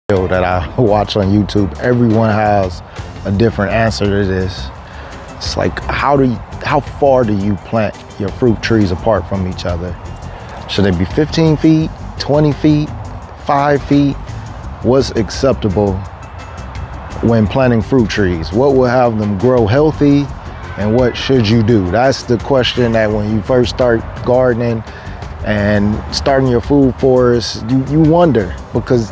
that I watch on YouTube, everyone has a different answer to this. It's like, how far do you plant your fruit trees apart from each other? Should they be 15 feet, 20 feet, 5 feet? What's acceptable when planting fruit trees? What will have them grow healthy, and what should you do? That's the question that when you first start gardening and starting your food forest, you wonder, because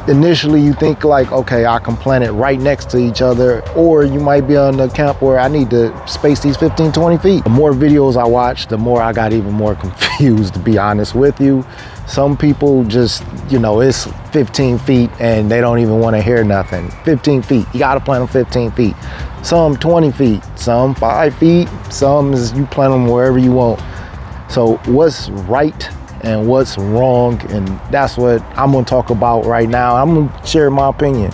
initially you think like, okay, I can plant it right next to each other, or you might be on the camp where I need to space these 15, 20 feet. The more videos I watched, the more I got even more confused, to be honest with you. Some people just, it's 15 feet and they don't even want to hear nothing. 15 feet, you got to plant them 15 feet. Some 20 feet, some 5 feet, some is you plant them wherever you want. So what's right and what's wrong, and that's what I'm gonna talk about right now. I'm gonna share my opinion.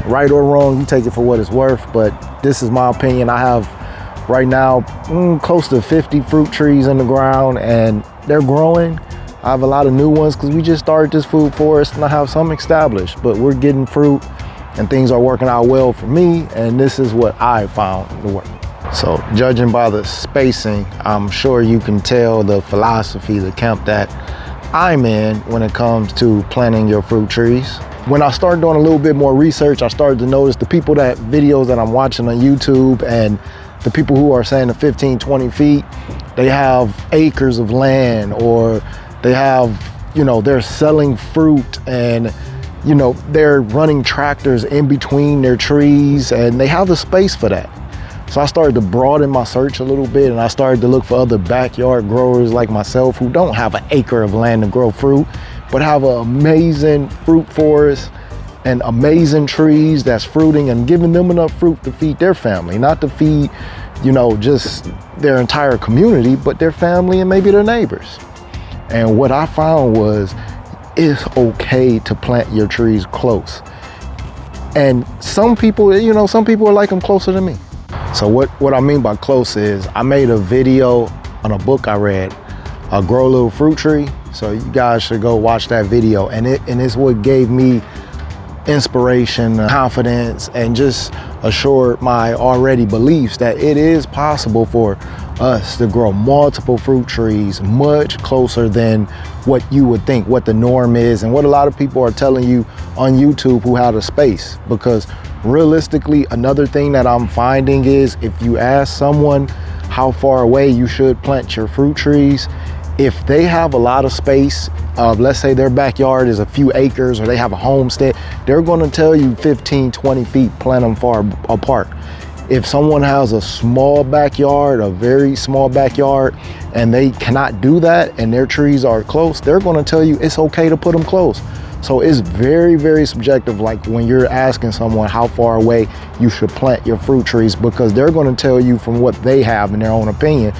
Right or wrong, you take it for what it's worth, but this is my opinion. I have right now close to 50 fruit trees in the ground, and they're growing. I have a lot of new ones because we just started this food forest, and I have some established, but we're getting fruit and things are working out well for me, and this is what I found to work. So judging by the spacing, I'm sure you can tell the philosophy, the camp that I'm in when it comes to planting your fruit trees. When I started doing a little bit more research, I started to notice the videos that I'm watching on YouTube, and the people who are saying the 15, 20 feet, they have acres of land, or they have, they're selling fruit, and they're running tractors in between their trees, and they have the space for that. So I started to broaden my search a little bit, and I started to look for other backyard growers like myself who don't have an acre of land to grow fruit, but have an amazing fruit forest and amazing trees that's fruiting and giving them enough fruit to feed their family, not to feed, just their entire community, but their family and maybe their neighbors. And what I found was it's okay to plant your trees close. And some people are like them closer to me. So what I mean by close is, I made a video on a book I read, Grow a Little Fruit Tree. So you guys should go watch that video. And it's what gave me inspiration, confidence, and just assured my already beliefs that it is possible for us to grow multiple fruit trees much closer than what you would think, what the norm is, and what a lot of people are telling you on YouTube who have the space. Because realistically, another thing that I'm finding is, if you ask someone how far away you should plant your fruit trees, if they have a lot of space, let's say their backyard is a few acres, or they have a homestead, they're going to tell you 15, 20 feet, plant them far apart. If someone has a small backyard, a very small backyard, and they cannot do that and their trees are close, they're going to tell you it's okay to put them close. So it's very, very subjective, like when you're asking someone how far away you should plant your fruit trees, because they're going to tell you from what they have in their own opinion.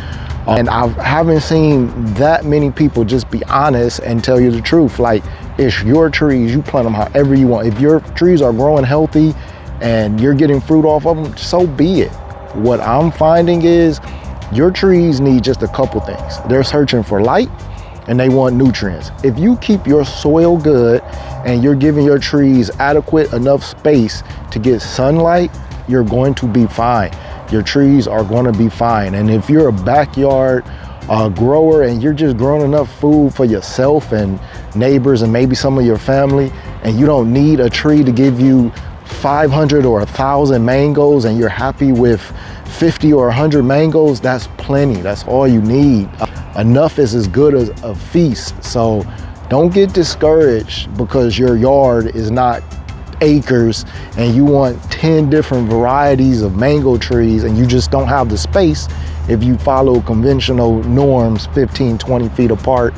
And I haven't seen that many people just be honest and tell you the truth. Like, it's your trees, you plant them however you want. If your trees are growing healthy and you're getting fruit off of them, so be it. What I'm finding is your trees need just a couple things. They're searching for light and they want nutrients. If you keep your soil good and you're giving your trees adequate enough space to get sunlight, you're going to be fine. Your trees are going to be fine. And if you're a backyard grower and you're just growing enough food for yourself and neighbors and maybe some of your family, and you don't need a tree to give you 500 or 1,000 mangoes, and you're happy with 50 or 100 mangoes, that's plenty. That's all you need. Enough is as good as a feast. So don't get discouraged because your yard is not acres and you want 10 different varieties of mango trees and you just don't have the space. If you follow conventional norms 15, 20 feet apart,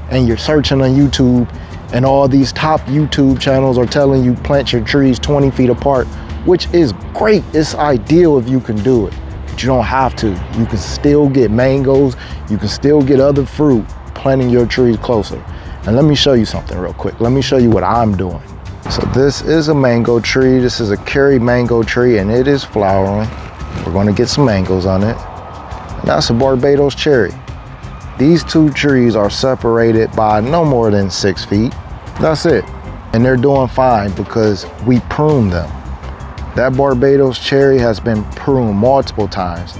and you're searching on YouTube and all these top YouTube channels are telling you plant your trees 20 feet apart, which is great. It's ideal if you can do it, but you don't have to. You can still get mangoes. You can still get other fruit planting your trees closer. And let me show you something real quick. Let me show you what I'm doing. So this is a mango tree. This is a cherry mango tree and it is flowering. We're going to get some mangoes on it. And that's a Barbados cherry. These two trees are separated by no more than 6 feet. That's it. And they're doing fine because we pruned them. That Barbados cherry has been pruned multiple times.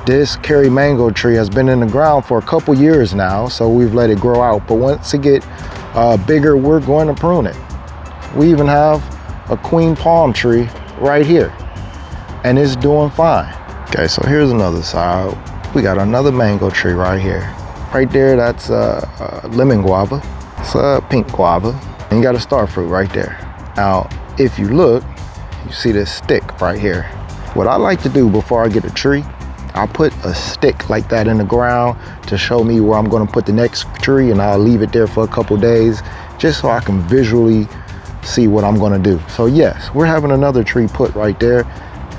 This Kerry mango tree has been in the ground for a couple years now, so we've let it grow out. But once it get bigger, we're going to prune it. We even have a queen palm tree right here, and it's doing fine. Okay, so here's another side. We got another mango tree right here. Right there, that's lemon guava. It's a pink guava. And you got a star fruit right there. Now, if you look, you see this stick right here. What I like to do before I get a tree, I'll put a stick like that in the ground to show me where I'm gonna put the next tree, and I'll leave it there for a couple days just so I can visually see what I'm gonna do. So yes, we're having another tree put right there,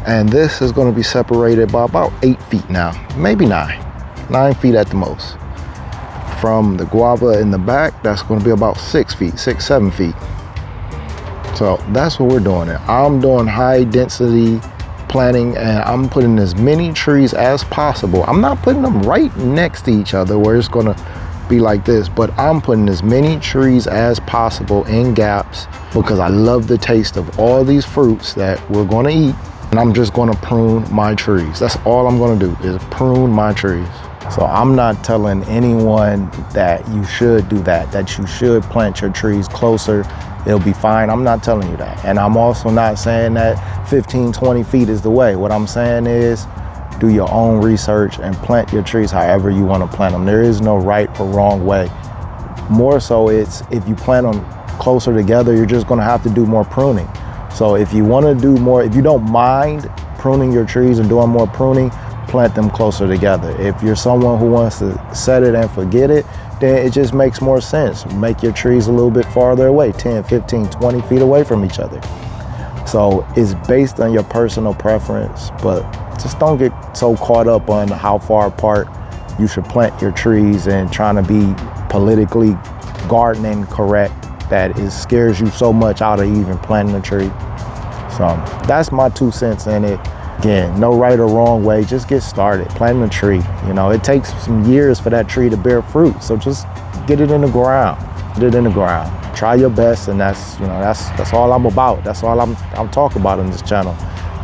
and this is gonna be separated by about 8 feet now, maybe 9 feet at the most. From the guava in the back, that's gonna be about 6 feet, 7 feet. So that's what we're doing. I'm doing high density planting, and I'm putting as many trees as possible. I'm not putting them right next to each other where it's gonna be like this, but I'm putting as many trees as possible in gaps because I love the taste of all these fruits that we're gonna eat, and I'm just gonna prune my trees. That's all I'm gonna do is prune my trees. So I'm not telling anyone that you should do that you should plant your trees closer, it'll be fine. I'm not telling you that. And I'm also not saying that 15, 20 feet is the way. What I'm saying is do your own research and plant your trees however you want to plant them. There is no right or wrong way. More so it's if you plant them closer together, you're just gonna have to do more pruning. So if you wanna do more, if you don't mind pruning your trees and doing more pruning, plant them closer together. If you're someone who wants to set it and forget it, then it just makes more sense. Make your trees a little bit farther away, 10, 15, 20 feet away from each other. So it's based on your personal preference, but just don't get so caught up on how far apart you should plant your trees and trying to be politically gardening correct that it scares you so much out of even planting a tree. So that's my 2 cents in it. Again, no right or wrong way, just get started, planting a tree. You know, it takes some years for that tree to bear fruit, so just get it in the ground, Try your best, and that's all I'm about. That's all I'm talking about on this channel,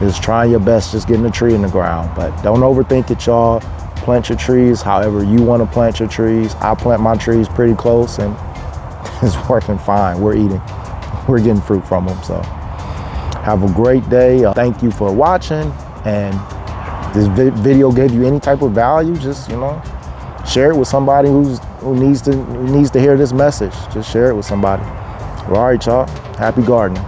is trying your best, just getting a tree in the ground. But don't overthink it, y'all. Plant your trees however you want to plant your trees. I plant my trees pretty close, and it's working fine. We're getting fruit from them, so. Have a great day. Thank you for watching. And this video gave you any type of value, just share it with somebody who needs to hear this message. Just share it with somebody. All right, y'all. Happy gardening.